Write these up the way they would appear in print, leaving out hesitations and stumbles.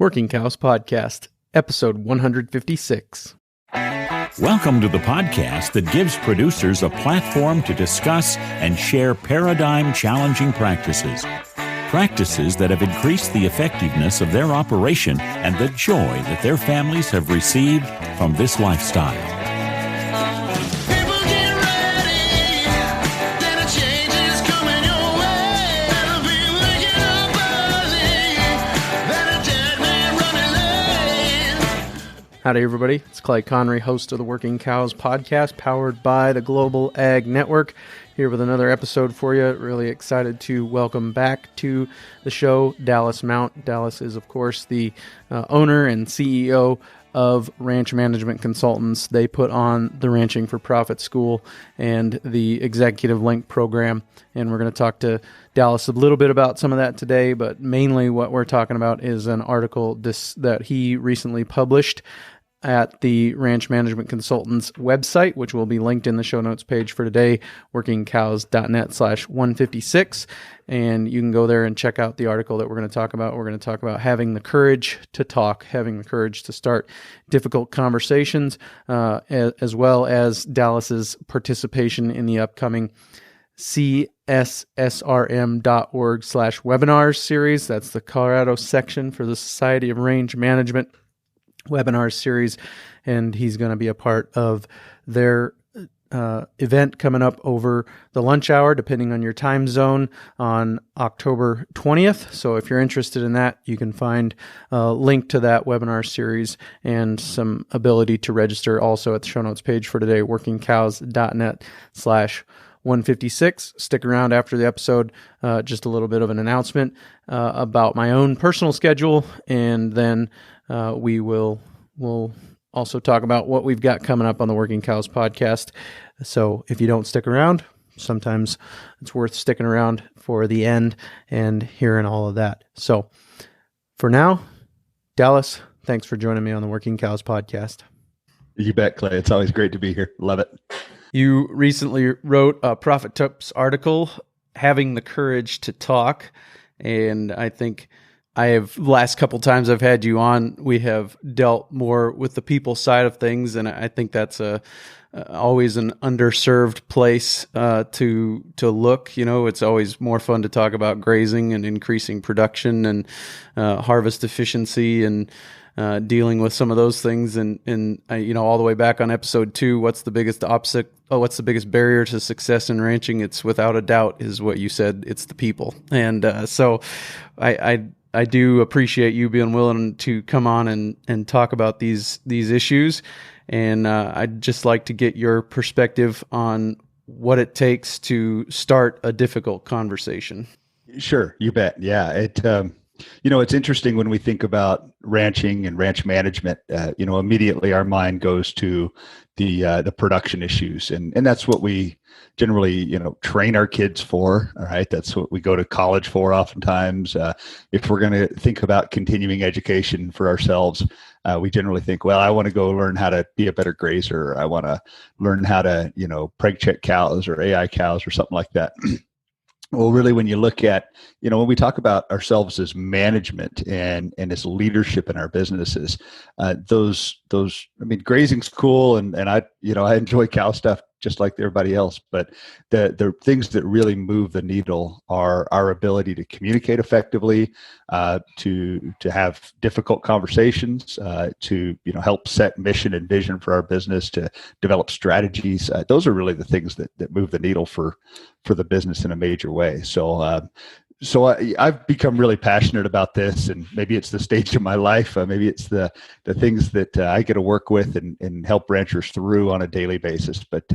Working Cows Podcast, episode 156. Welcome to the podcast that gives producers a platform to discuss and share paradigm-challenging practices. Practices that have increased the effectiveness of their operation and the joy that their families have received from this lifestyle. Howdy, everybody. It's Clay Connery, host of the Working Cows Podcast, powered by the Global Ag Network, here with another episode for you. Really excited to welcome back to the show Dallas Mount. Dallas is, of course, the owner and CEO of Ranch Management Consultants. They put on the Ranching for Profit School and the Executive Link program, and we're going to talk to Dallas a little bit about some of that today, but mainly what we're talking about is an article that he recently published at the Ranch Management Consultants website, which will be linked in the show notes page for today, workingcows.net/156. And you can go there and check out the article that we're going to talk about. We're going to talk about having the courage to talk, having the courage to start difficult conversations, as well as Dallas's participation in the upcoming CSSRM.org/webinars series. That's the Colorado section for the Society of Range Management webinars series, and he's going to be a part of their event coming up over the lunch hour, depending on your time zone, on October 20th. So if you're interested in that, you can find a link to that webinar series and some ability to register also at the show notes page for today, workingcows.net/156. Stick around after the episode, just a little bit of an announcement about my own personal schedule, and then we'll also talk about what we've got coming up on the Working Cows Podcast. So if you don't stick around, sometimes it's worth sticking around for the end and hearing all of that. So for now, Dallas, thanks for joining me on the Working Cows Podcast. You bet, Clay. It's always great to be here. Love it. You recently wrote a Profit Tips article, Having the Courage to Talk, and I think last couple times I've had you on, we have dealt more with the people side of things, and I think that's always an underserved place to look. You know, it's always more fun to talk about grazing and increasing production and harvest efficiency and dealing with some of those things. And all the way back on episode 2, what's the biggest barrier to success in ranching? It's without a doubt, is what you said. It's the people. And so I do appreciate you being willing to come on and talk about these issues. And I'd just like to get your perspective on what it takes to start a difficult conversation. Sure, you bet. Yeah, it's interesting when we think about ranching and ranch management. Immediately our mind goes to the production issues, and that's what we generally train our kids for. All right, that's what we go to college for. Oftentimes, if we're going to think about continuing education for ourselves, we generally think, well, I want to go learn how to be a better grazer. Or I want to learn how to preg check cows or AI cows or something like that. Well, really, when you look at, when we talk about ourselves as management and as leadership in our businesses, grazing's cool, and I enjoy cow stuff just like everybody else. But the things that really move the needle are our ability to communicate effectively, to have difficult conversations, to help set mission and vision for our business, to develop strategies. Those are really the things that move the needle for the business in a major way. So I've become really passionate about this, and maybe it's the stage of my life. Maybe it's the things that I get to work with and help ranchers through on a daily basis. But,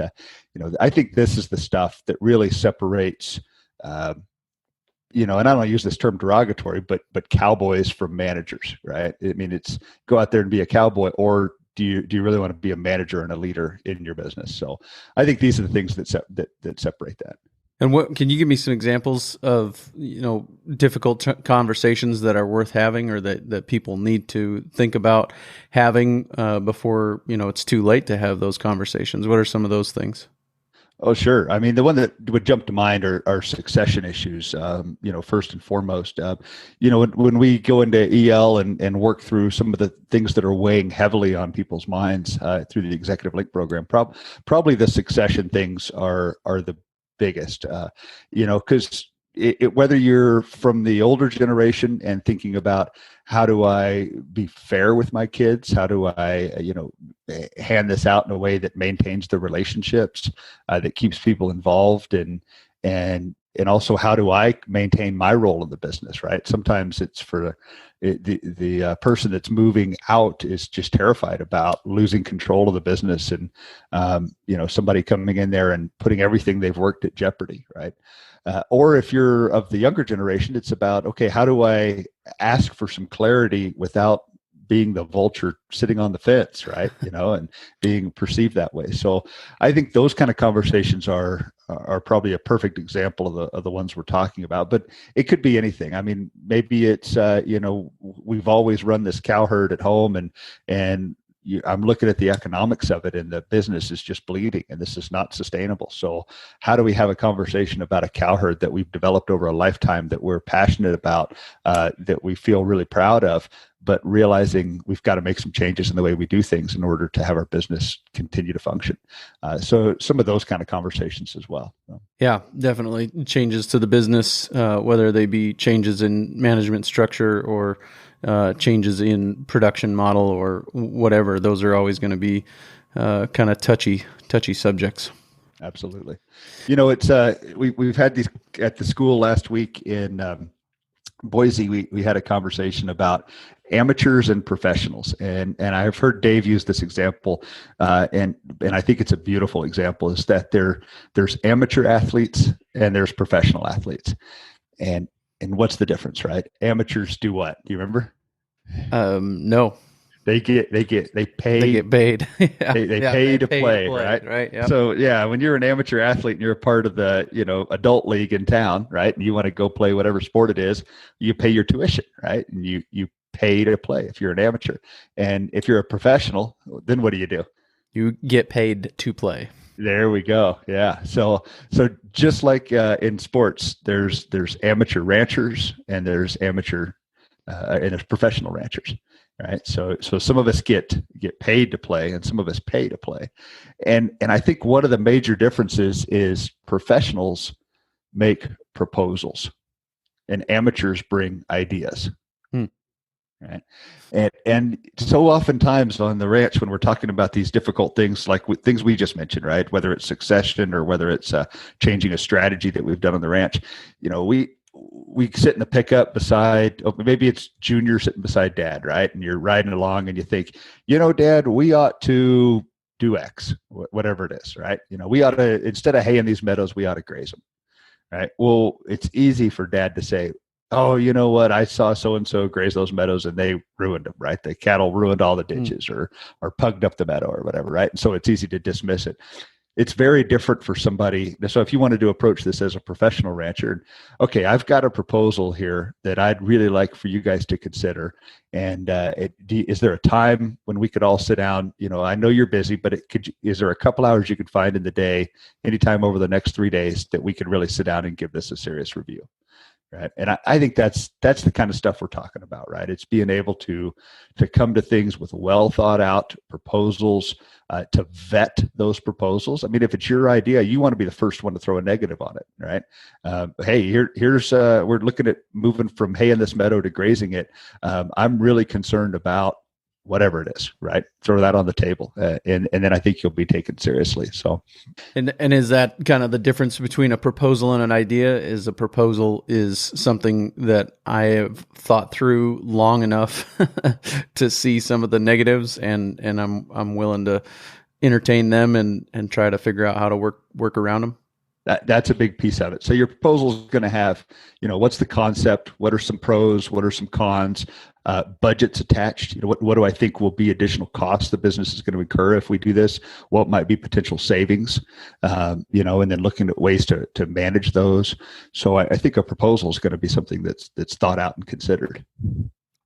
I think this is the stuff that really separates, and I don't want to use this term derogatory, but cowboys from managers, right? I mean, it's go out there and be a cowboy, or do you really want to be a manager and a leader in your business? So I think these are the things that separate that. And what can you give me some examples of difficult conversations that are worth having, or that people need to think about having before it's too late to have those conversations? What are some of those things? Oh, sure. I mean, the one that would jump to mind are succession issues. First and foremost, when we go into EL and work through some of the things that are weighing heavily on people's minds through the Executive Link program, probably the succession things are the biggest. Because whether you're from the older generation and thinking about how do I be fair with my kids, how do I, hand this out in a way that maintains the relationships, that keeps people involved, and also how do I maintain my role in the business, right? Sometimes it's for the person that's moving out is just terrified about losing control of the business and somebody coming in there and putting everything they've worked at jeopardy, right? Or if you're of the younger generation, it's about, okay, how do I ask for some clarity without being the vulture sitting on the fence, right? And being perceived that way. So I think those kind of conversations are probably a perfect example of the ones we're talking about, but it could be anything. I mean, maybe it's, we've always run this cow herd at home and I'm looking at the economics of it, and the business is just bleeding, and this is not sustainable. So how do we have a conversation about a cow herd that we've developed over a lifetime, that we're passionate about, that we feel really proud of, but realizing we've got to make some changes in the way we do things in order to have our business continue to function. So some of those kind of conversations as well. Yeah, definitely changes to the business, whether they be changes in management structure or changes in production model or whatever. Those are always going to be kind of touchy subjects. Absolutely. It's we've had these at the school last week in Boise. We had a conversation about amateurs and professionals, and I've heard Dave use this example, and I think it's a beautiful example. Is that there's amateur athletes and there's professional athletes, and what's the difference, right? Amateurs do what? Do you remember? No. They pay. They get paid. Yeah. They pay to play, right? Right. Yeah. So when you're an amateur athlete and you're a part of the adult league in town, right, and you want to go play whatever sport it is, you pay your tuition, right, and you pay to play if you're an amateur. And if you're a professional, then what do? You get paid to play. There we go. Yeah. So just like in sports, there's amateur ranchers and there's amateur and there's professional ranchers, right? So some of us get paid to play and some of us pay to play. And I think one of the major differences is professionals make proposals and amateurs bring ideas. Right. And so oftentimes on the ranch, when we're talking about these difficult things, like things we just mentioned, right, whether it's succession or whether it's changing a strategy that we've done on the ranch, we sit in the pickup beside, maybe it's Junior sitting beside Dad, right, and you're riding along and you think, Dad, we ought to do X, whatever it is, right? We ought to, instead of hay in these meadows, we ought to graze them, right? Well, it's easy for Dad to say, oh, you know what? I saw so-and-so graze those meadows and they ruined them, right? The cattle ruined all the ditches or pugged up the meadow or whatever, right? And so it's easy to dismiss it. It's very different for somebody. So if you wanted to approach this as a professional rancher, okay, I've got a proposal here that I'd really like for you guys to consider. And is there a time when we could all sit down? I know you're busy, but is there a couple hours you could find in the day, anytime over the next 3 days, that we could really sit down and give this a serious review? Right. And I think that's the kind of stuff we're talking about, right? It's being able to come to things with well thought out proposals, to vet those proposals. I mean, if it's your idea, you want to be the first one to throw a negative on it, right? Hey, here's we're looking at moving from hay in this meadow to grazing it. I'm really concerned about whatever it is, right? Throw that on the table, and then I think you'll be taken seriously. So, and is that kind of the difference between a proposal and an idea? Is a proposal is something that I have thought through long enough to see some of the negatives, and I'm willing to entertain them and try to figure out how to work around them. That's a big piece of it. So your proposal is going to have, what's the concept? What are some pros? What are some cons? Budgets attached. What do I think will be additional costs the business is going to incur if we do this? What might be potential savings? And then looking at ways to manage those. So I think a proposal is going to be something that's thought out and considered.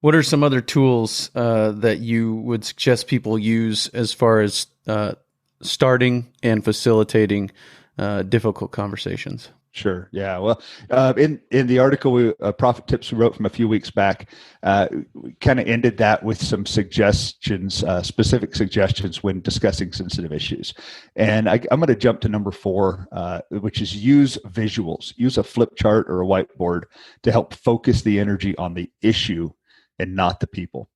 What are some other tools that you would suggest people use as far as starting and facilitating difficult conversations. Sure. Yeah. Well, in the article, Profit Tips we wrote from a few weeks back, we kind of ended that with some suggestions, specific suggestions when discussing sensitive issues. And I'm going to jump to number 4, which is use visuals. Use a flip chart or a whiteboard to help focus the energy on the issue and not the people.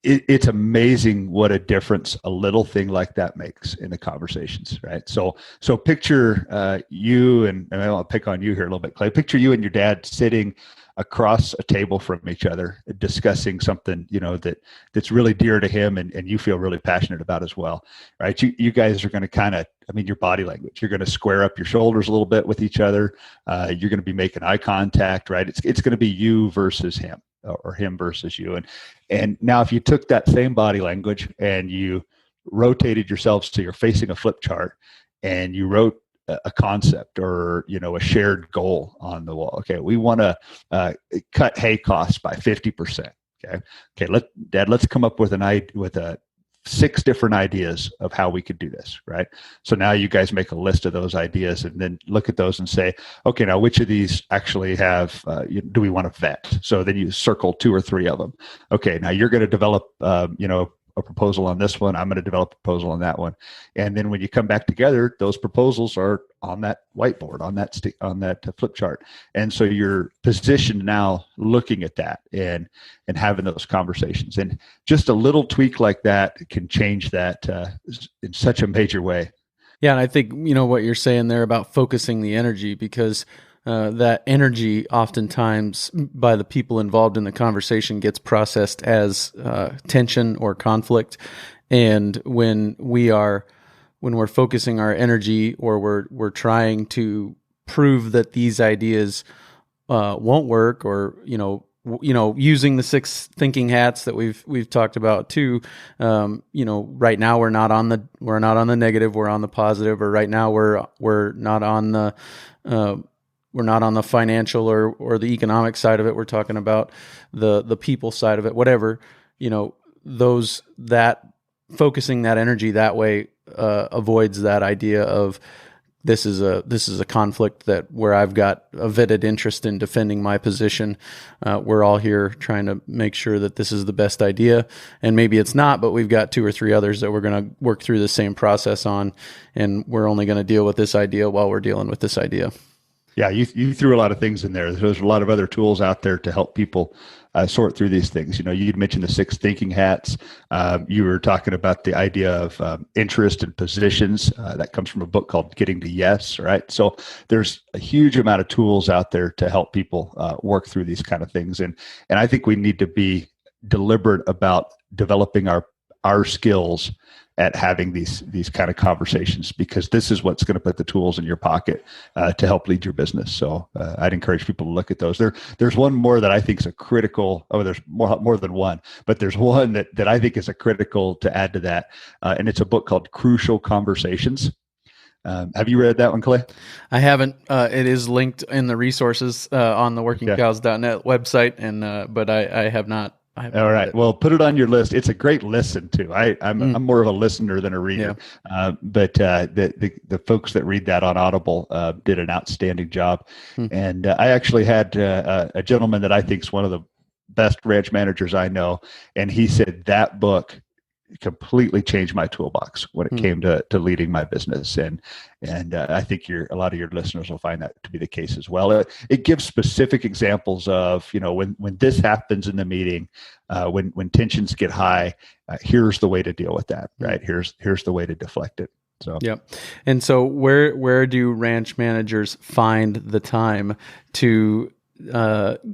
It's amazing what a difference a little thing like that makes in the conversations, right? So picture you and I want to pick on you here a little bit, Clay. Picture you and your dad sitting across a table from each other, discussing something that's really dear to him and you feel really passionate about as well, right? You guys are going to your body language. You're going to square up your shoulders a little bit with each other. You're going to be making eye contact, right? It's going to be you versus him, or him versus you. And now if you took that same body language and you rotated yourselves so you're facing a flip chart and you wrote a concept or, a shared goal on the wall. Okay. We want to cut hay costs by 50%. Okay. Let's come up with a 6 different ideas of how we could do this, right? So now you guys make a list of those ideas and then look at those and say, okay, now which of these actually have, do we want to vet? So then you circle 2 or 3 of them. Okay, now you're going to develop, a proposal on this one. I'm going to develop a proposal on that one. And then when you come back together, those proposals are on that whiteboard, on that flip chart. And so you're positioned now looking at that and having those conversations. And just a little tweak like that can change that in such a major way. Yeah. And I think, what you're saying there about focusing the energy, because that energy oftentimes by the people involved in the conversation gets processed as tension or conflict. And when we're focusing our energy or we're trying to prove that these ideas won't work, or using the 6 thinking hats that we've talked about too. Right now we're not on the negative, we're on the positive, or right now we're not on the financial or the economic side of it. We're talking about the people side of it, whatever, that focusing that energy that way avoids that idea of this is a conflict where I've got a vetted interest in defending my position. We're all here trying to make sure that this is the best idea, and maybe it's not, but we've got 2 or 3 others that we're going to work through the same process on, and we're only going to deal with this idea while we're dealing with this idea. Yeah, you threw a lot of things in there. There's a lot of other tools out there to help people sort through these things. You'd mentioned the 6 thinking hats. You were talking about the idea of interest and positions. That comes from a book called Getting to Yes, right? So there's a huge amount of tools out there to help people work through these kind of things. And I think we need to be deliberate about developing our skills at having these kind of conversations, because this is what's going to put the tools in your pocket to help lead your business. So I'd encourage people to look at those. There's one more that I think is a critical. Oh, there's more than one, but there's one that I think is a critical to add to that, and it's a book called Crucial Conversations. Have you read that one, Clay? I haven't. It is linked in the resources on the workingcows.net website, and but I have not. All right. Well, put it on your list. It's a great listen too. I'm more of a listener than a reader, but the folks that read that on Audible did an outstanding job. And I actually had a gentleman that I think is one of the best ranch managers I know, and he said that book completely changed my toolbox when it came to leading my business. And I think a lot of your listeners will find that to be the case as well. It gives specific examples of, when this happens in the meeting, when tensions get high, here's the way to deal with that, right? Here's the way to deflect it. So, yep. And so where do ranch managers find the time to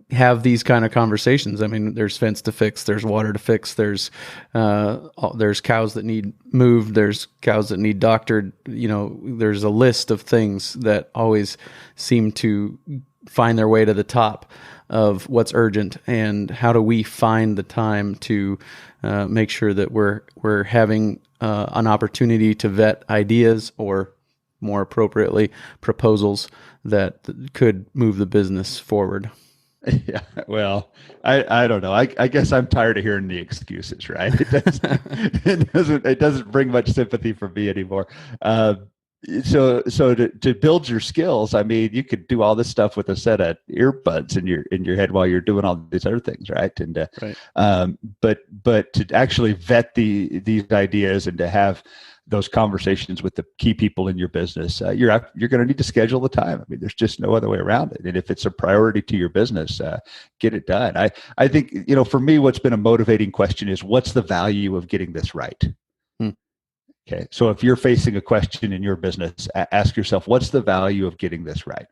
have these kind of conversations? I mean, there's fence to fix, there's water to fix, there's cows that need moved, there's cows that need doctored. There's a list of things that always seem to find their way to the top of what's urgent. And how do we find the time to make sure that we're having an opportunity to vet ideas, or more appropriately, proposals that could move the business forward? Yeah, well, I don't know. I guess I'm tired of hearing the excuses, right? It doesn't bring much sympathy for me anymore. So to build your skills, I mean, you could do all this stuff with a set of earbuds in your head while you're doing all these other things, right? And Right. but to actually vet these ideas and to have those conversations with the key people in your business, you're going to need to schedule the time. I mean, there's just no other way around it. And if it's a priority to your business, get it done. I think, for me, what's been a motivating question is, what's the value of getting this right? Okay. So if you're facing a question in your business, ask yourself, what's the value of getting this right?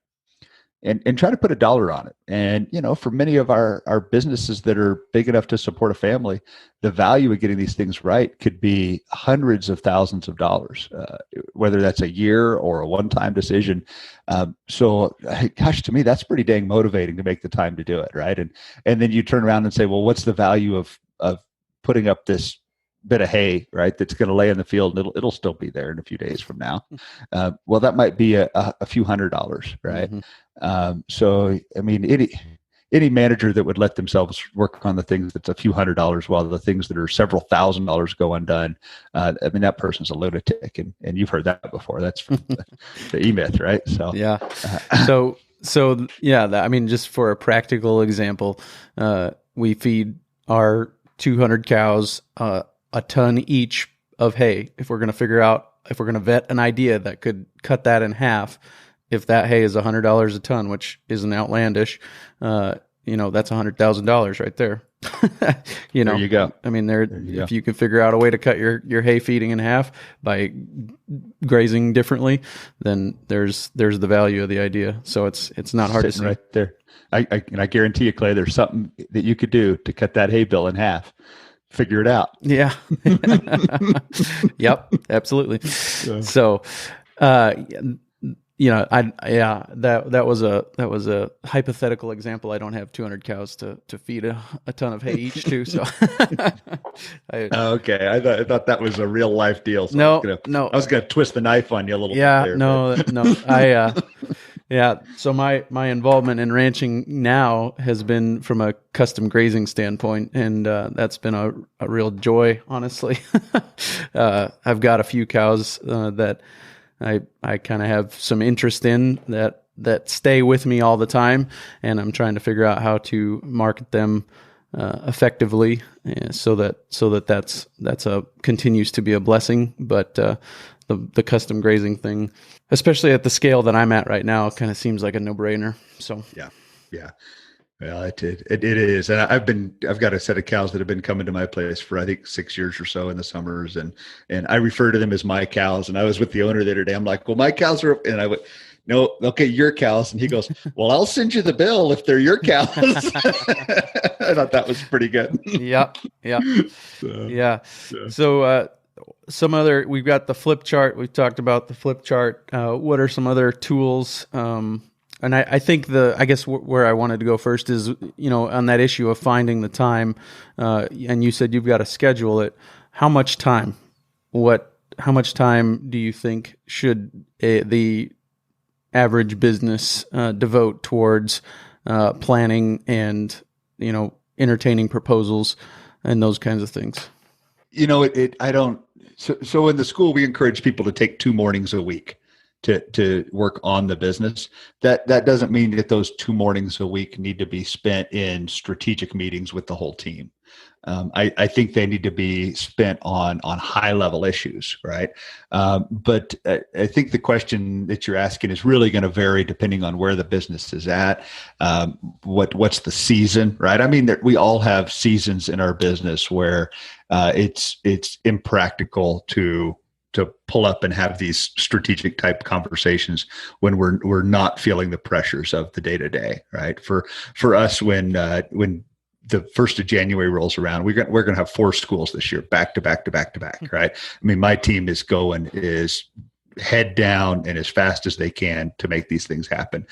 And try to put a dollar on it. And, for many of our businesses that are big enough to support a family, the value of getting these things right could be hundreds of thousands of dollars, whether that's a year or a one-time decision. So gosh, to me, that's pretty dang motivating to make the time to do it. Right. And then you turn around and say, well, what's the value of putting up this bit of hay, right, that's going to lay in the field, and it'll still be there in a few days from now. Well, that might be a few $100s, right? Mm-hmm. So, I mean, any manager that would let themselves work on the things that's a few $100s while the things that are several $1,000s go undone, I mean, that person's a lunatic, and you've heard that before. That's from the E-Myth, right? So yeah. So yeah, I mean, just for a practical example, we feed our 200 cows a ton each of hay. If we're going to vet an idea that could cut that in half, if that hay is $100 a ton, which isn't outlandish, that's $100,000 right there. There you go. I mean, if you can figure out a way to cut your hay feeding in half by grazing differently, then there's the value of the idea. So it's not hard to see. Right there. I guarantee you, Clay, there's something that you could do to cut that hay bill in half. Figure it out. Yeah. Yep. Absolutely. So, that was a hypothetical example. I don't have 200 cows to feed a ton of hay each to. So, okay. I thought that was a real life deal. So no. I was gonna twist the knife on you a little bit. Yeah. There, no. Yeah. So my involvement in ranching now has been from a custom grazing standpoint, and that's been a real joy, honestly. I've got a few cows that I kind of have some interest in that stay with me all the time, and I'm trying to figure out how to market them effectively, so that continues to be a blessing. But the custom grazing thing, especially at the scale that I'm at right now, kind of seems like a no-brainer. So yeah. Well, it is, and I've got a set of cows that have been coming to my place for I think 6 years or so in the summers, and I refer to them as my cows. And I was with the owner the other day. I'm like, well, my cows are, and I went, no, okay, your cows. And he goes, well, I'll send you the bill if they're your cows. I thought that was pretty good. Yeah. So we've got the flip chart. We've talked about the flip chart. What are some other tools? And I think where I wanted to go first is, on that issue of finding the time, and you said you've got to schedule it. How much time do you think should the average business devote towards planning and, entertaining proposals and those kinds of things? So in the school, we encourage people to take 2 mornings a week to work on the business. That doesn't mean that those 2 mornings a week need to be spent in strategic meetings with the whole team. I think they need to be spent on high level issues, right? But I think the question that you're asking is really going to vary depending on where the business is at. What's the season, right? I mean, we all have seasons in our business where it's impractical to pull up and have these strategic type conversations when we're not feeling the pressures of the day to day, right? For us, when the 1st of January rolls around, we're going to have 4 schools this year, back to back, right? I mean, my team is head down and as fast as they can to make these things happen.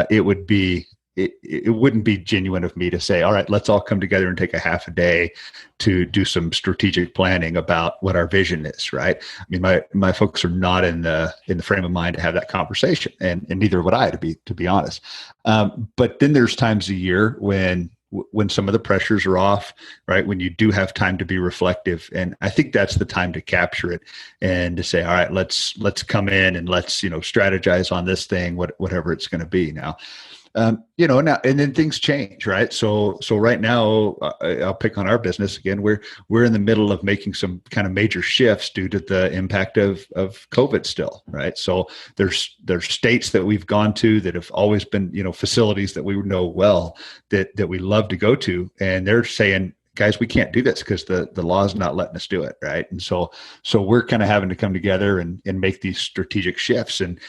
It wouldn't be genuine of me to say, all right, let's all come together and take a half a day to do some strategic planning about what our vision is, right? I mean, my folks are not in the frame of mind to have that conversation, and neither would I, to be honest. But then there's times a year when when some of the pressures are off, right? When you do have time to be reflective. And I think that's the time to capture it and to say, all right, let's come in and let's, strategize on this thing, whatever it's going to be now. Now, and then things change, right? So right now, I'll pick on our business again. We're in the middle of making some kind of major shifts due to the impact of COVID still, right? So there's states that we've gone to that have always been, facilities that we know well that we love to go to, and they're saying, guys, we can't do this because the law is not letting us do it, right? And so we're kind of having to come together and make these strategic shifts. And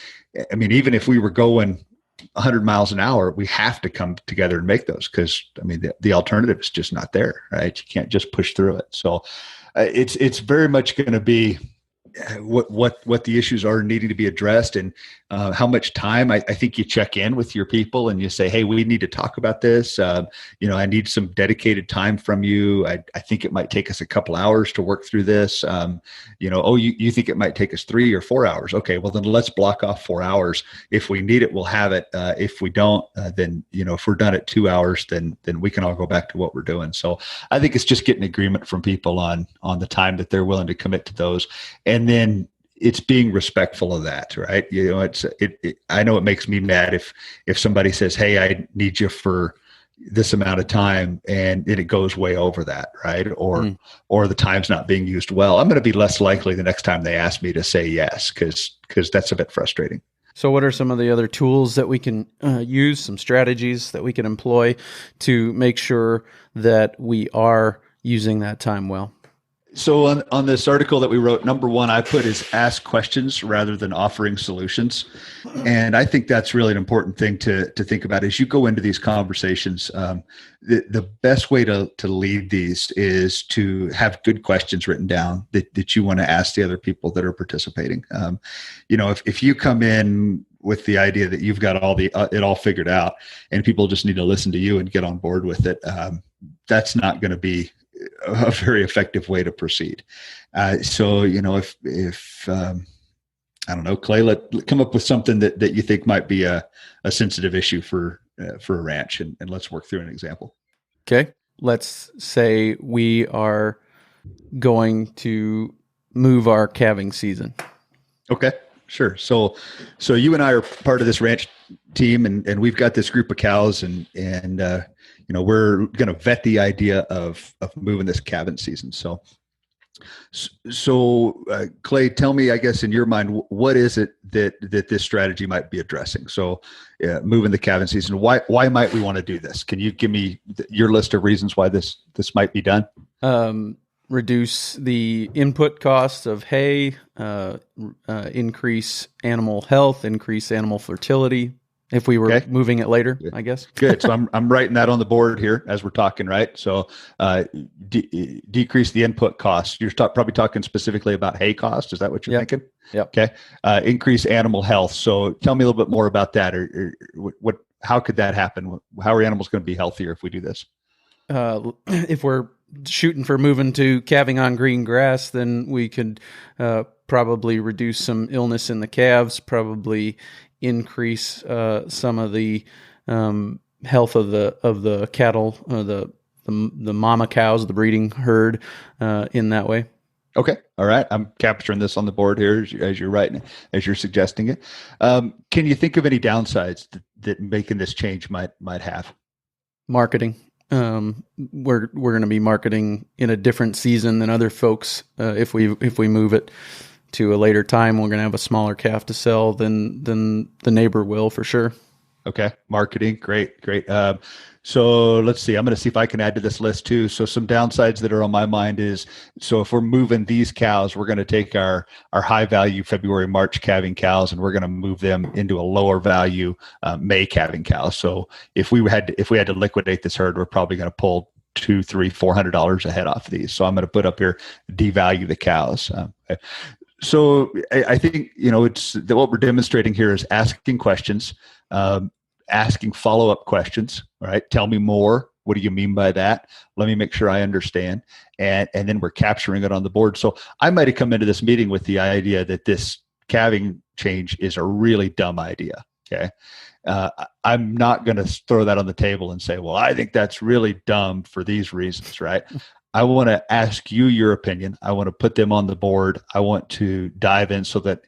I mean, even if we were going 100 miles an hour, we have to come together and make those, because the alternative is just not there, right? You can't just push through it. So it's very much going to be what the issues are needing to be addressed, and how much time. I think you check in with your people and you say, hey, we need to talk about this. I need some dedicated time from you. I think it might take us a couple hours to work through this. You think it might take us 3 or 4 hours. Okay, well then let's block off 4 hours. If we need it, we'll have it. If we don't, then, if we're done at 2 hours, then we can all go back to what we're doing. So I think it's just getting agreement from people on the time that they're willing to commit to those. And then it's being respectful of that, right? I know it makes me mad if somebody says, hey, I need you for this amount of time, and it goes way over that, right? Or the time's not being used well. I'm going to be less likely the next time they ask me to say yes, because that's a bit frustrating. So what are some of the other tools that we can use, some strategies that we can employ to make sure that we are using that time well? So on this article that we wrote, number one I put is ask questions rather than offering solutions. And I think that's really an important thing to think about as you go into these conversations. The best way to lead these is to have good questions written down that you want to ask the other people that are participating. If you come in with the idea that you've got it all figured out and people just need to listen to you and get on board with it, that's not going to be a very effective way to proceed. If I don't know, Clay, come up with something that you think might be a sensitive issue for a ranch, and let's work through an example. Okay. Let's say we are going to move our calving season. Okay, sure. So you and I are part of this ranch team, and we've got this group of cows, and we're going to vet the idea of moving this calving season. So Clay, tell me, I guess in your mind, what is it that this strategy might be addressing? So moving the calving season, why might we want to do this? Can you give me your list of reasons why this might be done? Reduce the input costs of hay, increase animal health, increase animal fertility. If we were moving it later, I guess. Good. So I'm writing that on the board here as we're talking, right? So decrease the input costs. You're probably talking specifically about hay cost. Is that what you're thinking? Yep. Okay. Increase animal health. So tell me a little bit more about that. Or how could that happen? How are animals going to be healthier if we do this? If we're shooting for moving to calving on green grass, then we could probably reduce some illness in the calves, probably increase some of the health of the cattle, the mama cows, the breeding herd, in that way. Okay, all right. I'm capturing this on the board here as you're writing, as you're suggesting it. Can you think of any downsides that making this change might have? Marketing. We're going to be marketing in a different season than other folks. If we move it to a later time, we're going to have a smaller calf to sell than the neighbor will, for sure. Okay. Marketing. Great. So let's see. I'm going to see if I can add to this list too. So some downsides that are on my mind is, so if we're moving these cows, we're going to take our high value February, March calving cows, and we're going to move them into a lower value May calving cows. So if we had to liquidate this herd, we're probably going to pull $200, $300, $400 a head off these. So I'm going to put up here, devalue the cows. So I think, it's what we're demonstrating here is asking questions, asking follow-up questions, right? Tell me more. What do you mean by that? Let me make sure I understand. And then we're capturing it on the board. So I might have come into this meeting with the idea that this calving change is a really dumb idea. Okay. I'm not going to throw that on the table and say, well, I think that's really dumb for these reasons, right? I want to ask you your opinion. I want to put them on the board. I want to dive in so that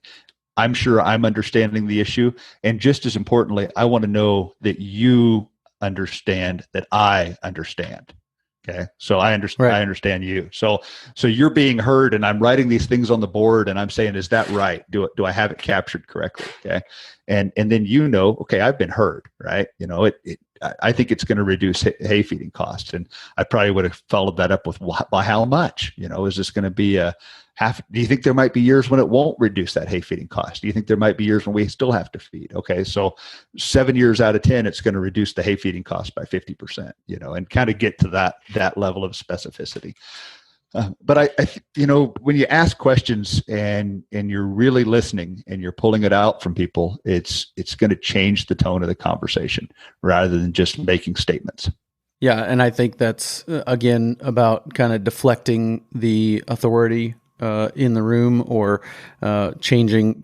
I'm sure I'm understanding the issue. And just as importantly, I want to know that you understand that I understand. Okay. So I understand, Right. I understand you. So you're being heard, and I'm writing these things on the board, and I'm saying, is that right? Do I have it captured correctly? Okay. And then, okay, I've been heard, right? I think it's going to reduce hay feeding costs. And I probably would have followed that up with, by how much? Is this going to be a half? Do you think there might be years when it won't reduce that hay feeding cost? Do you think there might be years when we still have to feed? Okay, so 7 years out of 10, it's going to reduce the hay feeding cost by 50%. And kind of get to that level of specificity. But I when you ask questions and you're really listening and you're pulling it out from people, it's going to change the tone of the conversation rather than just making statements. Yeah, and I think that's again about kind of deflecting the authority in the room, or changing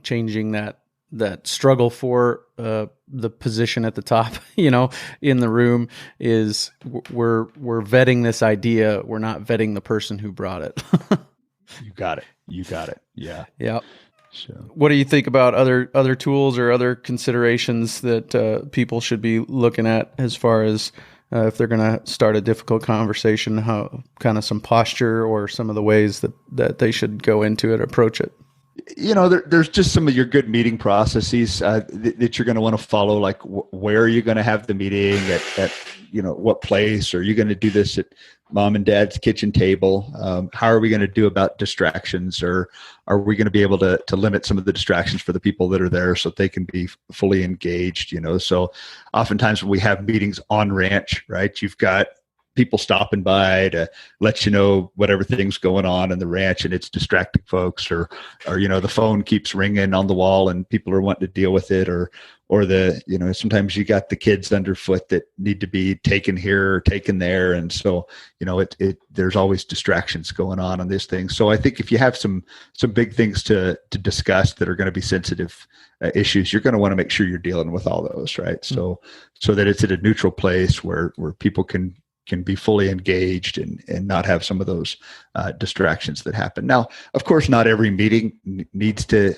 that struggle for the position at the top, in the room. Is we're vetting this idea. We're not vetting the person who brought it. You got it. Yeah. Yeah. So, what do you think about other tools or other considerations that people should be looking at as far as if they're going to start a difficult conversation, how kind of some posture or some of the ways that they should go into it, approach it? There's just some of your good meeting processes that you're going to want to follow, like where are you going to have the meeting at what place? Are you going to do this at mom and dad's kitchen table? How are we going to do about distractions? Or are we going to be able to limit some of the distractions for the people that are there so that they can be fully engaged? So oftentimes when we have meetings on ranch, right, you've got people stopping by to let you know whatever thing's going on in the ranch, and it's distracting folks, or the phone keeps ringing on the wall and people are wanting to deal with it, or sometimes you got the kids underfoot that need to be taken here or taken there, and so there's always distractions going on this thing. So I think if you have some big things to discuss that are going to be sensitive issues, you're going to want to make sure you're dealing with all those, right? So that it's at a neutral place where people can be fully engaged and not have some of those distractions that happen. Now, of course, not every meeting needs to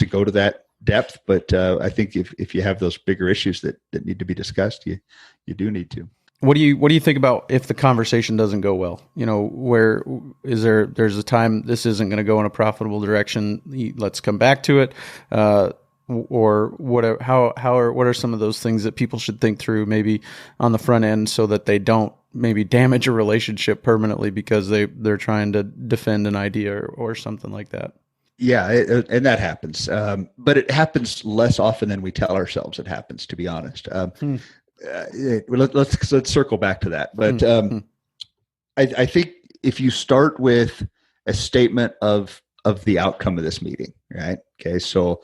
go to that depth, but I think if you have those bigger issues that need to be discussed, you do need to. What do you think about if the conversation doesn't go well? Where is there's a time this isn't going to go in a profitable direction. Let's come back to it. Or whatever, what are some of those things that people should think through maybe on the front end so that they don't maybe damage a relationship permanently because they're trying to defend an idea or something like that? Yeah, and that happens. But it happens less often than we tell ourselves it happens, to be honest. Let's circle back to that. But I think if you start with a statement of the outcome of this meeting, right? Okay, so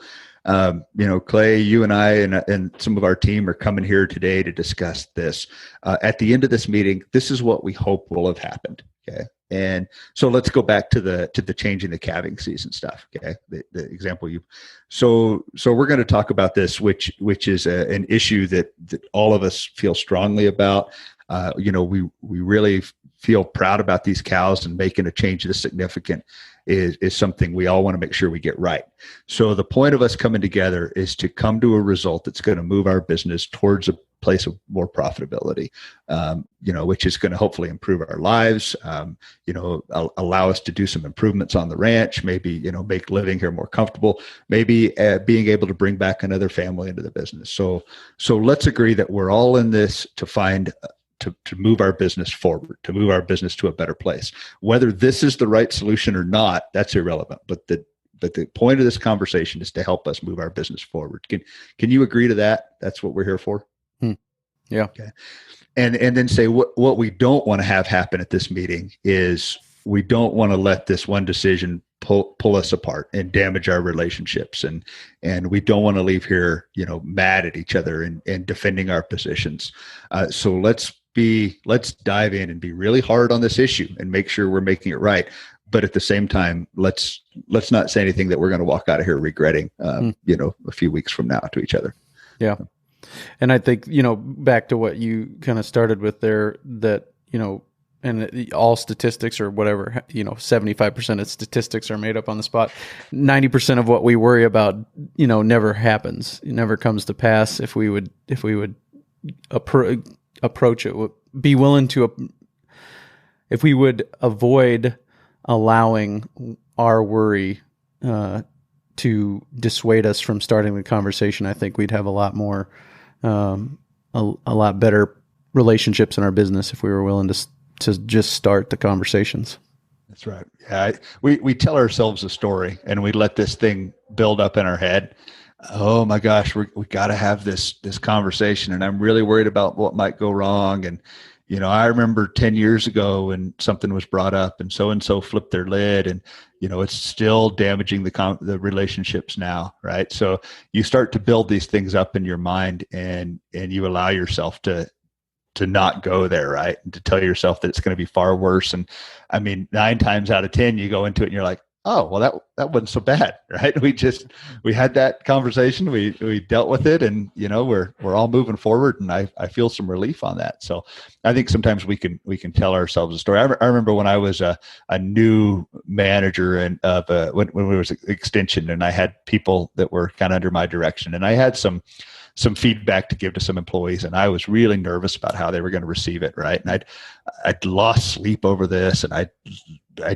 Clay, you and I and some of our team are coming here today to discuss this. At the end of this meeting, this is what we hope will have happened. Okay. And so let's go back to the changing the calving season stuff. Okay. The example so we're going to talk about this, which is an issue that all of us feel strongly about. We really feel proud about these cows, and making a change that's significant is something we all want to make sure we get right. So the point of us coming together is to come to a result that's going to move our business towards a place of more profitability, which is going to hopefully improve our lives, allow us to do some improvements on the ranch, maybe, make living here more comfortable, maybe being able to bring back another family into the business. So let's agree that we're all in this to find to move our business forward, to move our business to a better place. Whether this is the right solution or not, that's irrelevant. But the point of this conversation is to help us move our business forward. Can you agree to that? That's what we're here for. Yeah. Okay. And then say what we don't want to have happen at this meeting is we don't want to let this one decision pull us apart and damage our relationships. And we don't want to leave here, mad at each other and defending our positions. So let's dive in and be really hard on this issue and make sure we're making it right. But at the same time, let's not say anything that we're going to walk out of here regretting, a few weeks from now to each other. Yeah. And I think, back to what you kind of started with there, that, and all statistics or whatever, 75% of statistics are made up on the spot. 90% of what we worry about, never happens. It never comes to pass. If we would approach it, be willing to, if we would avoid allowing our worry to dissuade us from starting the conversation, I think we'd have a lot more, a lot better relationships in our business if we were willing to just start the conversations. That's right. Yeah, we tell ourselves a story and we let this thing build up in our head. Oh my gosh, we got to have this conversation, and I'm really worried about what might go wrong. And I remember 10 years ago when something was brought up, and so flipped their lid, and it's still damaging the relationships now, right? So you start to build these things up in your mind, and you allow yourself to not go there, right? And to tell yourself that it's going to be far worse. And I mean, 9 times out of 10, you go into it and you're like, oh, well, that wasn't so bad, right? We had that conversation, we dealt with it, and we're all moving forward, and I feel some relief on that. So I think sometimes we can tell ourselves a story. I remember when I was a new manager and when we was Extension, and I had people that were kind of under my direction, and I had some feedback to give to some employees, and I was really nervous about how they were going to receive it, right? And I'd lost sleep over this, and I'd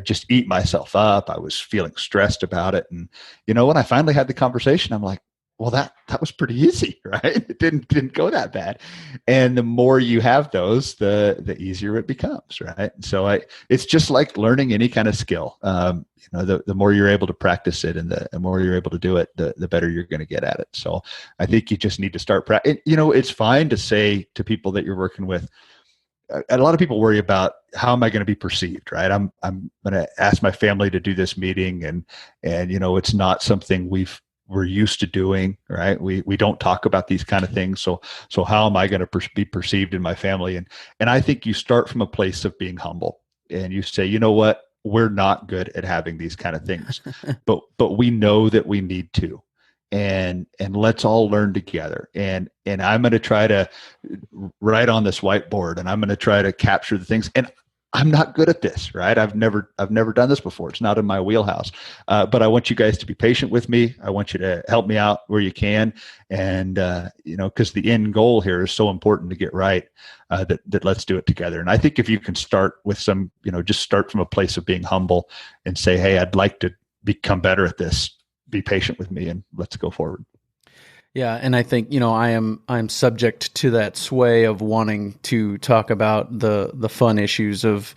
just eat myself up. I was feeling stressed about it. And, when I finally had the conversation, I'm like, well, that was pretty easy, right? It didn't go that bad. And the more you have those, the easier it becomes, right? And so it's just like learning any kind of skill. The more you're able to practice it, and the more you're able to do it, the better you're going to get at it. So I think you just need to start practicing. It's fine to say to people that you're working with, a lot of people worry about, how am I going to be perceived, right? I'm going to ask my family to do this meeting, and it's not something we're used to doing, right? We don't talk about these kind of things. So how am I going to be perceived in my family? And I think you start from a place of being humble, and you say, you know what? We're not good at having these kind of things, but we know that we need to, and let's all learn together. And I'm going to try to write on this whiteboard, and I'm going to try to capture the things. And I'm not good at this, right? I've never done this before. It's not in my wheelhouse. But I want you guys to be patient with me. I want you to help me out where you can. And, because the end goal here is so important to get right, that let's do it together. And I think if you can start with some, just start from a place of being humble and say, hey, I'd like to become better at this. Be patient with me, and let's go forward. Yeah, and I think I'm subject to that sway of wanting to talk about the fun issues of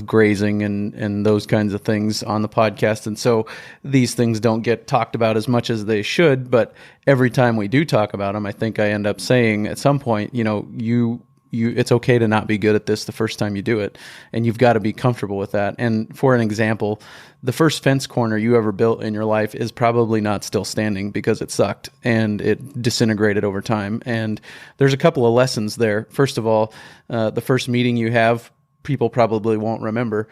grazing and those kinds of things on the podcast, and so these things don't get talked about as much as they should. But every time we do talk about them, I think I end up saying at some point, it's okay to not be good at this the first time you do it, and you've got to be comfortable with that. And for an example, the first fence corner you ever built in your life is probably not still standing because it sucked and it disintegrated over time. And there's a couple of lessons there. First of all, the first meeting you have, people probably won't remember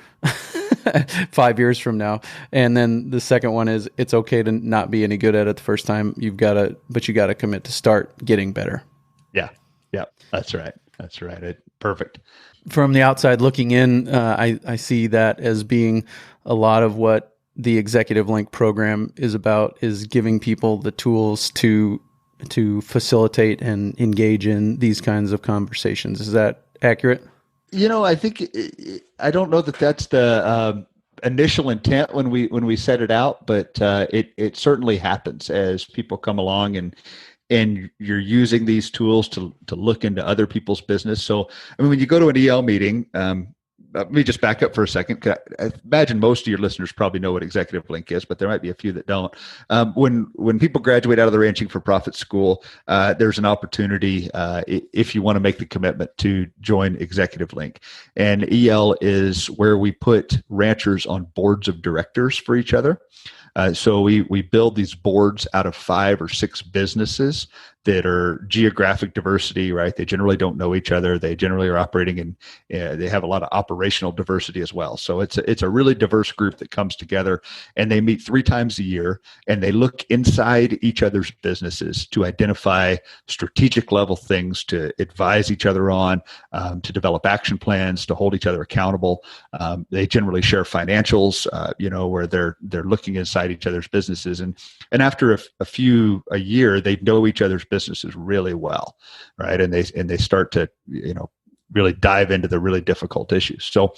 5 years from now. And then the second one is, it's okay to not be any good at it the first time. But you got to commit to start getting better. Yeah. That's right. Perfect. From the outside looking in, I see that as being a lot of what the Executive Link program is about, is giving people the tools to facilitate and engage in these kinds of conversations. Is that accurate? I think I don't know that that's the initial intent when we set it out, but it certainly happens as people come along and you're using these tools to look into other people's business. So, when you go to an EL meeting, let me just back up for a second. I imagine most of your listeners probably know what Executive Link is, but there might be a few that don't. When people graduate out of the Ranching for Profit School, there's an opportunity, if you want to make the commitment, to join Executive Link. And EL is where we put ranchers on boards of directors for each other. So we build these boards out of 5 or 6 businesses that are geographic diversity, right? They generally don't know each other. They generally are operating in, they have a lot of operational diversity as well. So it's a really diverse group that comes together, and they meet 3 times a year, and they look inside each other's businesses to identify strategic level things to advise each other on, to develop action plans, to hold each other accountable. They generally share financials, where they're looking inside each other's businesses, and after a year, they know each other's businesses really well, right? And they start to really dive into the really difficult issues. So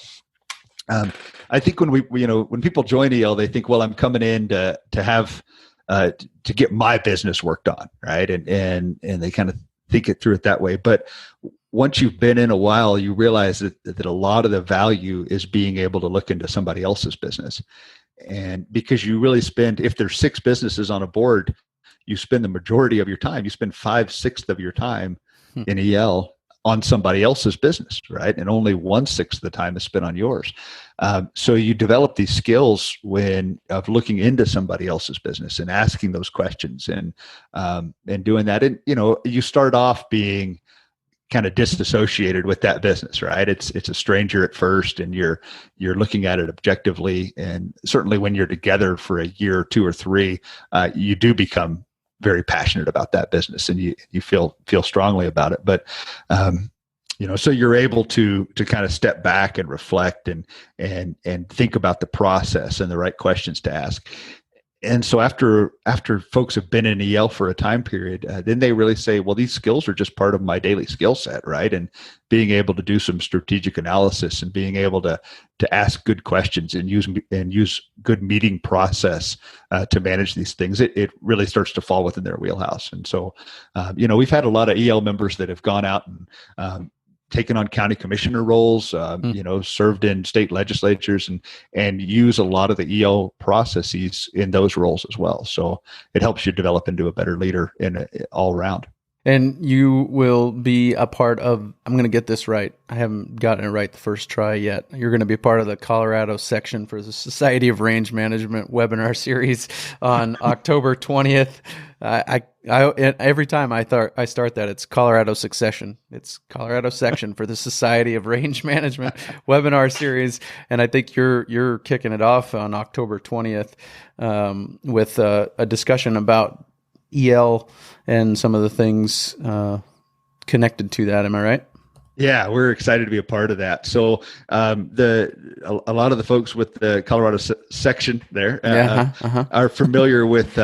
I think when people join EL, they think, well, I'm coming in to have to get my business worked on, right? And they kind of think it through it that way. But once you've been in a while, you realize that a lot of the value is being able to look into somebody else's business. And because you really spend, if there's 6 businesses on a board, you spend the majority of your time, you spend 5/6 of your time in EL on somebody else's business, right? And only 1/6 of the time is spent on yours. So you develop these skills of looking into somebody else's business and asking those questions and doing that. And, you start off being kind of disassociated with that business, right? It's a stranger at first, and you're looking at it objectively. And certainly when you're together for a year or 2 or 3, you do become very passionate about that business, and you feel strongly about it. But so you're able to kind of step back and reflect and think about the process and the right questions to ask. And so after folks have been in EL for a time period, then they really say, well, these skills are just part of my daily skill set, right? And being able to do some strategic analysis and being able to ask good questions and use good meeting process to manage these things, it really starts to fall within their wheelhouse. And so, we've had a lot of EL members that have gone out and taken on county commissioner roles, served in state legislatures and use a lot of the EL processes in those roles as well. So it helps you develop into a better leader all around. And you will be a part of, I'm going to get this right. I haven't gotten it right the first try yet. You're going to be part of the Colorado section for the Society of Range Management webinar series on October 20th. Every time I start that, it's Colorado Succession. It's Colorado section for the Society of Range Management webinar series. And I think you're kicking it off on October 20th with a discussion about EL and some of the things connected to that. Am I right? Yeah, we're excited to be a part of that. So a lot of the folks with the Colorado section there are familiar with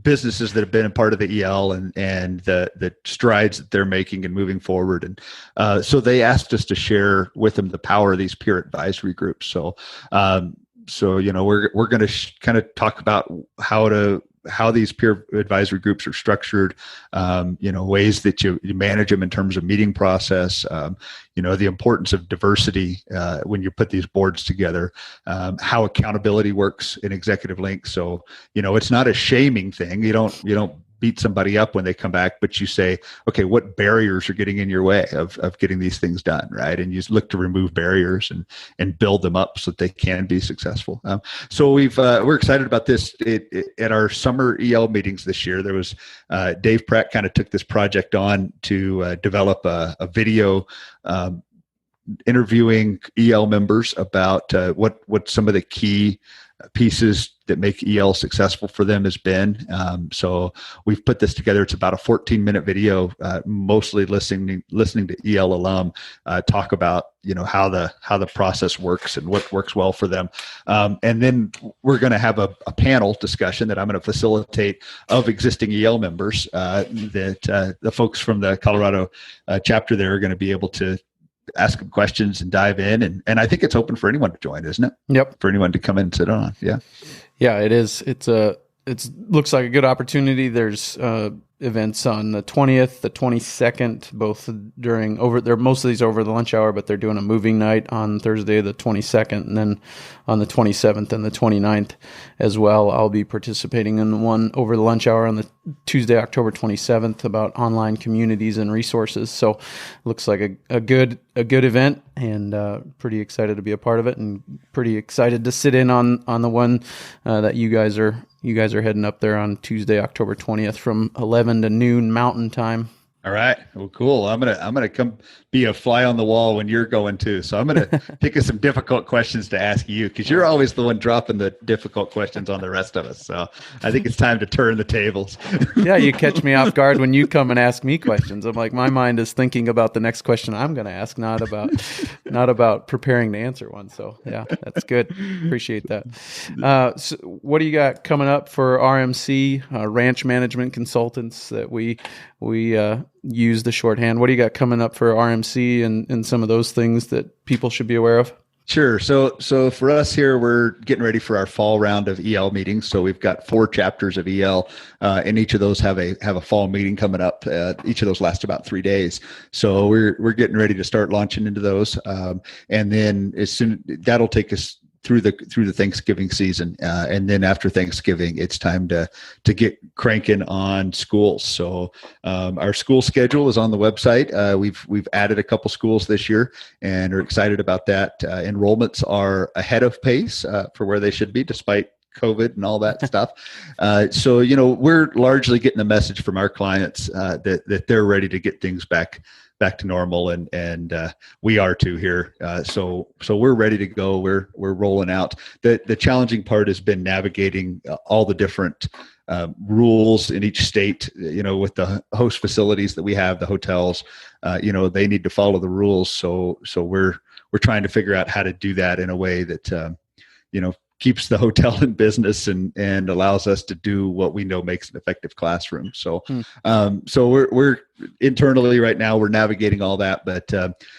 businesses that have been a part of the EL and the strides that they're making and moving forward. And so they asked us to share with them the power of these peer advisory groups. So we're going to kind of talk about how these peer advisory groups are structured, ways that you manage them in terms of meeting process, the importance of diversity when you put these boards together, how accountability works in Executive Link. So, it's not a shaming thing. You don't beat somebody up when they come back, but you say, okay, what barriers are getting in your way of getting these things done, right? And you look to remove barriers and build them up so that they can be successful. So we're excited about this. At our summer EL meetings this year, there was Dave Pratt kind of took this project on to develop a video interviewing EL members about what some of the key pieces that make EL successful for them has been. So we've put this together. It's about a 14-minute video, mostly listening to EL alum talk about how the process works and what works well for them. And then we're going to have a panel discussion that I'm going to facilitate of existing EL members that the folks from the Colorado chapter there are going to be able to ask them questions and dive in. And I think it's open for anyone to join, isn't it? Yep. For anyone to come in and sit on. Yeah. Yeah, it is. It looks like a good opportunity. There's events on the 20th, the 22nd, both most of these over the lunch hour, but they're doing a moving night on Thursday, the 22nd, and then on the 27th and the 29th as well. I'll be participating in the one over the lunch hour on the Tuesday, October 27th, about online communities and resources. So it looks like a good event, and pretty excited to be a part of it, and pretty excited to sit in on the one that you guys are heading up there on Tuesday, October 20th from 11 to noon Mountain Time. All right. Well, cool. I'm gonna come be a fly on the wall when you're going too. So I'm gonna think of some difficult questions to ask you, because you're always the one dropping the difficult questions on the rest of us. So I think it's time to turn the tables. Yeah, you catch me off guard when you come and ask me questions. I'm like, my mind is thinking about the next question I'm going to ask, not about preparing to answer one. So yeah, that's good. Appreciate that. So what do you got coming up for RMC, Ranch Management Consultants, that we use the shorthand? What do you got coming up for RMC and some of those things that people should be aware of? Sure. So for us here, we're getting ready for our fall round of EL meetings. So we've got 4 chapters of EL, and each of those have a fall meeting coming up. Each of those lasts about 3 days. So we're getting ready to start launching into those, and then that'll take us through the Thanksgiving season, and then after Thanksgiving, it's time to get cranking on schools. So our school schedule is on the website. We've added a couple schools this year, and are excited about that. Enrollments are ahead of pace for where they should be, despite COVID and all that stuff. So we're largely getting the message from our clients that they're ready to get things back to normal, and we are too here. So we're ready to go. We're rolling out. The challenging part has been navigating all the different rules in each state. With the host facilities that we have, the hotels, they need to follow the rules. So we're trying to figure out how to do that in a way that keeps the hotel in business and allows us to do what we know makes an effective classroom. So, so we're internally right now, we're navigating all that, but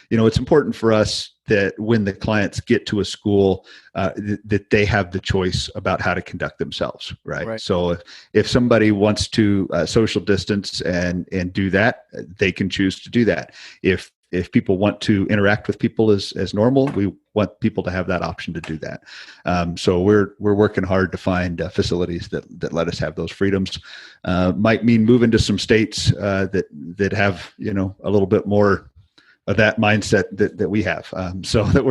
it's important for us that when the clients get to a school, that they have the choice about how to conduct themselves. Right. So if somebody wants to social distance and do that, they can choose to do that. If people want to interact with people as normal, we want people to have that option to do that. So we're working hard to find facilities that let us have those freedoms. Might mean moving to some states that have a little bit more of that mindset that we have. So that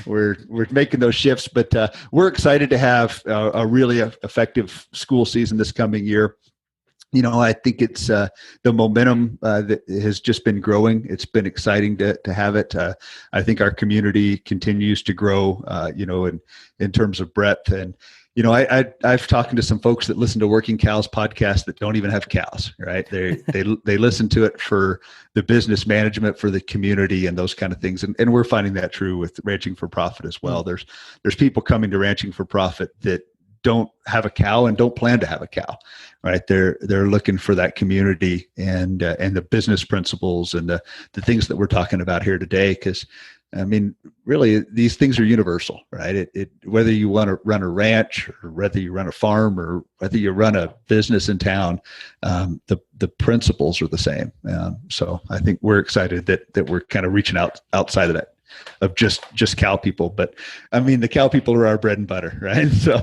we're making those shifts, but we're excited to have a really effective school season this coming year. I think it's the momentum that has just been growing. It's been exciting to have it. I think our community continues to grow, in terms of breadth. And, I've talked to some folks that listen to Working Cows podcast that don't even have cows, right? They listen to it for the business management, for the community, and those kind of things. And we're finding that true with Ranching for Profit as well. There's people coming to Ranching for Profit that don't have a cow and don't plan to have a cow, right? They're looking for that community and the business principles and the things that we're talking about here today. Because really, these things are universal, right? Whether you want to run a ranch, or whether you run a farm, or whether you run a business in town, the principles are the same. So I think we're excited that we're kind of reaching outside of that, of just cow people. But the cow people are our bread and butter, right? So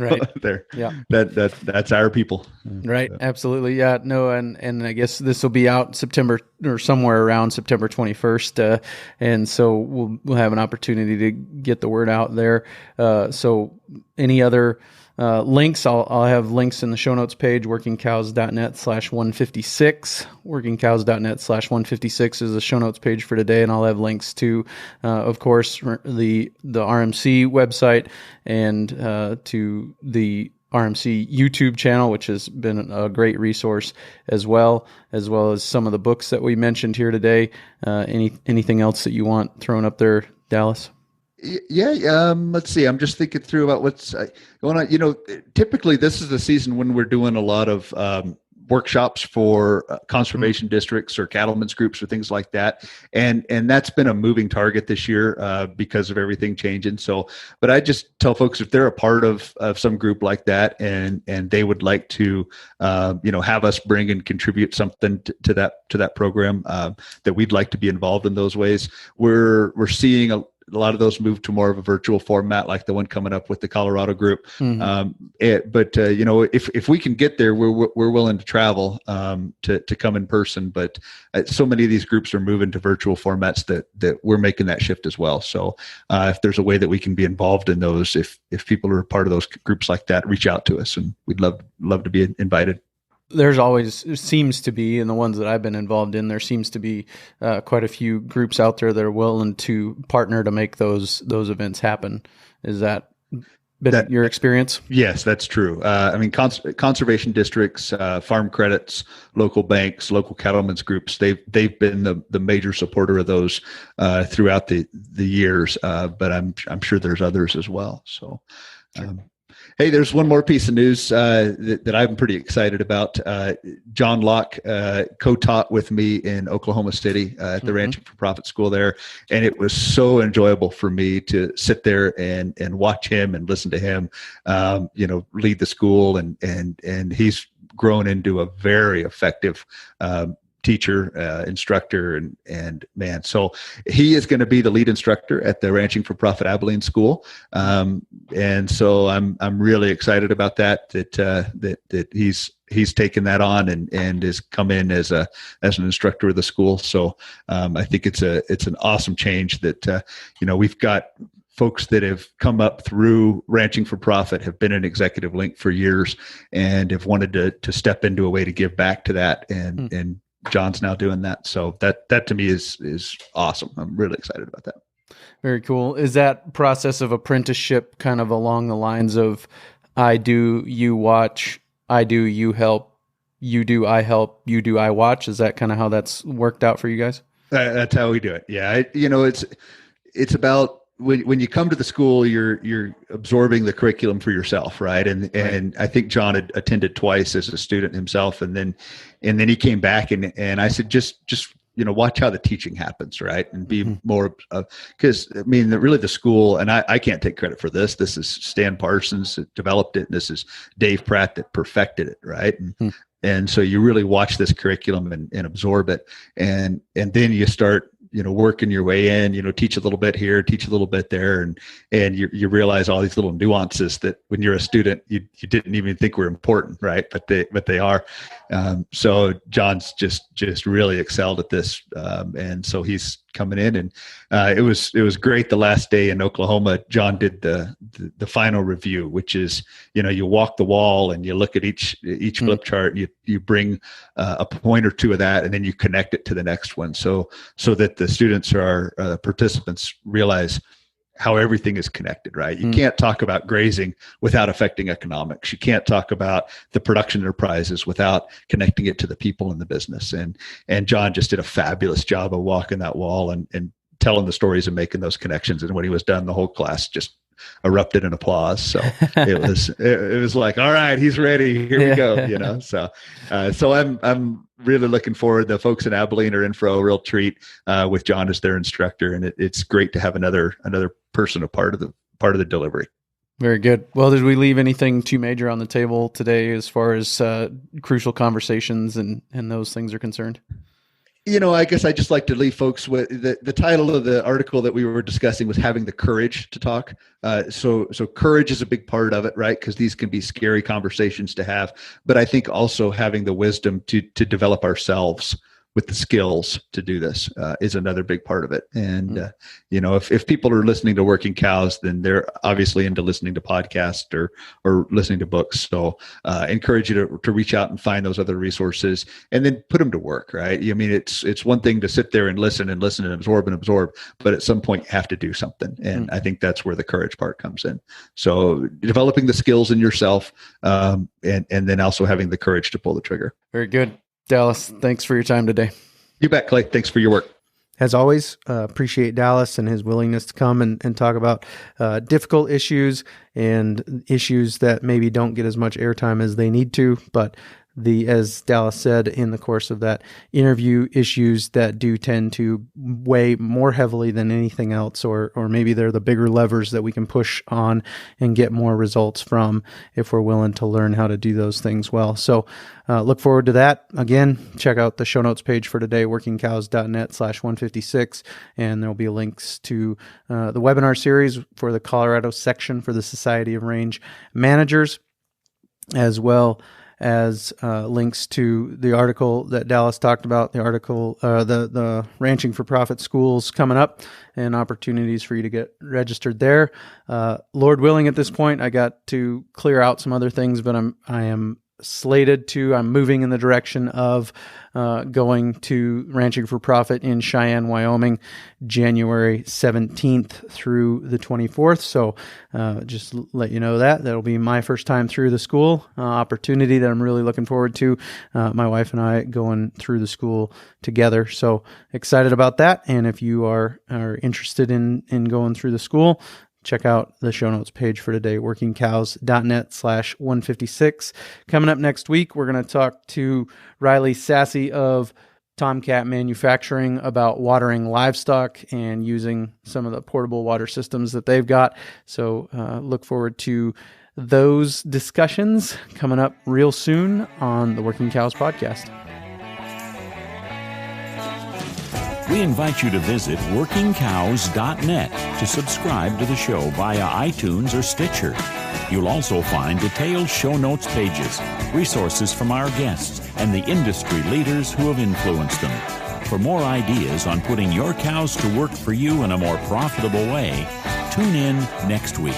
that's our people. Right. Absolutely. Yeah, no. And I guess this will be out September, or somewhere around September 21st. And so we'll have an opportunity to get the word out there. So any other links, I'll have links in the show notes page, workingcows.net/156. Workingcows.net/156 is the show notes page for today. And I'll have links to, of course, the RMC website, and to the RMC YouTube channel, which has been a great resource as well as some of the books that we mentioned here today. Anything else that you want thrown up there, Dallas? Yeah. Let's see. I'm just thinking through about what's going on. Typically this is the season when we're doing a lot of workshops for conservation districts or cattlemen's groups or things like that. And that's been a moving target this year because of everything changing. So, but I just tell folks, if they're a part of some group like that and they would like to, have us bring and contribute something to that program, that we'd like to be involved in those ways. We're seeing a lot of those moved to more of a virtual format, like the one coming up with the Colorado group. But if we can get there, we're willing to travel to come in person. But so many of these groups are moving to virtual formats that we're making that shift as well. So if there's a way that we can be involved in those, if people are a part of those groups like that, reach out to us, and we'd love to be invited. There's always seems to be, in the ones that I've been involved in, there seems to be quite a few groups out there that are willing to partner to make those events happen. Is that been your experience? Yes, that's true. Conservation districts, farm credits, local banks, local cattlemen's groups, they've been the major supporter of those throughout the years. But I'm sure there's others as well. So. Sure. Hey, there's one more piece of news that I'm pretty excited about. John Locke co-taught with me in Oklahoma City at the Ranching for Profit School there, and it was so enjoyable for me to sit there and watch him and listen to him, lead the school, and he's grown into a very effective teacher, instructor, and man. So he is going to be the lead instructor at the Ranching for Profit Abilene School. And so I'm really excited about that he's taken that on and has come in as an instructor of the school. So I think it's an awesome change that, we've got folks that have come up through Ranching for Profit, have been an executive link for years, and have wanted to step into a way to give back to that. And John's now doing that. So that to me is awesome. I'm really excited about that. Very cool. Is that process of apprenticeship kind of along the lines of I do, you watch, I do, you help, you do, I help, you do, I watch? Is that kind of how that's worked out for you guys? That's how we do it. Yeah. It's about, when you come to the school, you're absorbing the curriculum for yourself, right? And I think John had attended twice as a student himself, and then he came back and I said, just watch how the teaching happens, right? And be more because really the school, and I can't take credit for this. This is Stan Parsons that developed it, and this is Dave Pratt that perfected it, right? And so you really watch this curriculum and absorb it, and then you start working your way in, teach a little bit here, teach a little bit there. And you realize all these little nuances that when you're a student, you didn't even think were important. Right. But they are. So John's just really excelled at this. And so he's coming in, and it was great. The last day in Oklahoma, John did the final review, which is, you walk the wall and you look at each flip chart, you bring a point or two of that, and then you connect it to the next one. So that the students or participants realize how everything is connected, right? You can't talk about grazing without affecting economics. You can't talk about the production enterprises without connecting it to the people in the business. And John just did a fabulous job of walking that wall and telling the stories and making those connections. And when he was done, the whole class just erupted in applause. So it was like, all right, he's ready. Here we go. So I'm really looking forward. The folks in Abilene are in for a real treat with John as their instructor, and it's great to have another person a part of the delivery. Very good. Well, did we leave anything too major on the table today as far as crucial conversations and those things are concerned? I guess I just like to leave folks with the title of the article that we were discussing was having the courage to talk. So courage is a big part of it, right? Because these can be scary conversations to have, but I think also having the wisdom to develop ourselves with the skills to do this is another big part of it. And, if people are listening to Working Cows, then they're obviously into listening to podcasts or listening to books. So encourage you to reach out and find those other resources and then put them to work, right? It's one thing to sit there and listen and absorb, but at some point you have to do something. And I think that's where the courage part comes in. So developing the skills in yourself and then also having the courage to pull the trigger. Very good. Dallas, thanks for your time today. You bet, Clay. Thanks for your work. As always, appreciate Dallas and his willingness to come and talk about difficult issues and issues that maybe don't get as much airtime as they need to, but as Dallas said, in the course of that interview, issues that do tend to weigh more heavily than anything else, or maybe they're the bigger levers that we can push on and get more results from if we're willing to learn how to do those things well. So look forward to that. Again, check out the show notes page for today, workingcows.net/156, and there'll be links to the webinar series for the Colorado section for the Society of Range Managers, as well as links to the article that Dallas talked about, the article, the Ranching for Profit schools coming up, and opportunities for you to get registered there. Lord willing, at this point, I got to clear out some other things, but I'm moving in the direction of going to Ranching for Profit in Cheyenne, Wyoming, January 17th through the 24th. So just let you know that'll be my first time through the school, opportunity that I'm really looking forward to. My wife and I going through the school together. So excited about that. And if you are interested in going through the school, check out the show notes page for today, workingcows.net/156. Coming up next week, we're going to talk to Riley Sassy of Tomcat Manufacturing about watering livestock and using some of the portable water systems that they've got. So look forward to those discussions coming up real soon on the Working Cows podcast. We invite you to visit workingcows.net to subscribe to the show via iTunes or Stitcher. You'll also find detailed show notes pages, resources from our guests, and the industry leaders who have influenced them. For more ideas on putting your cows to work for you in a more profitable way, tune in next week.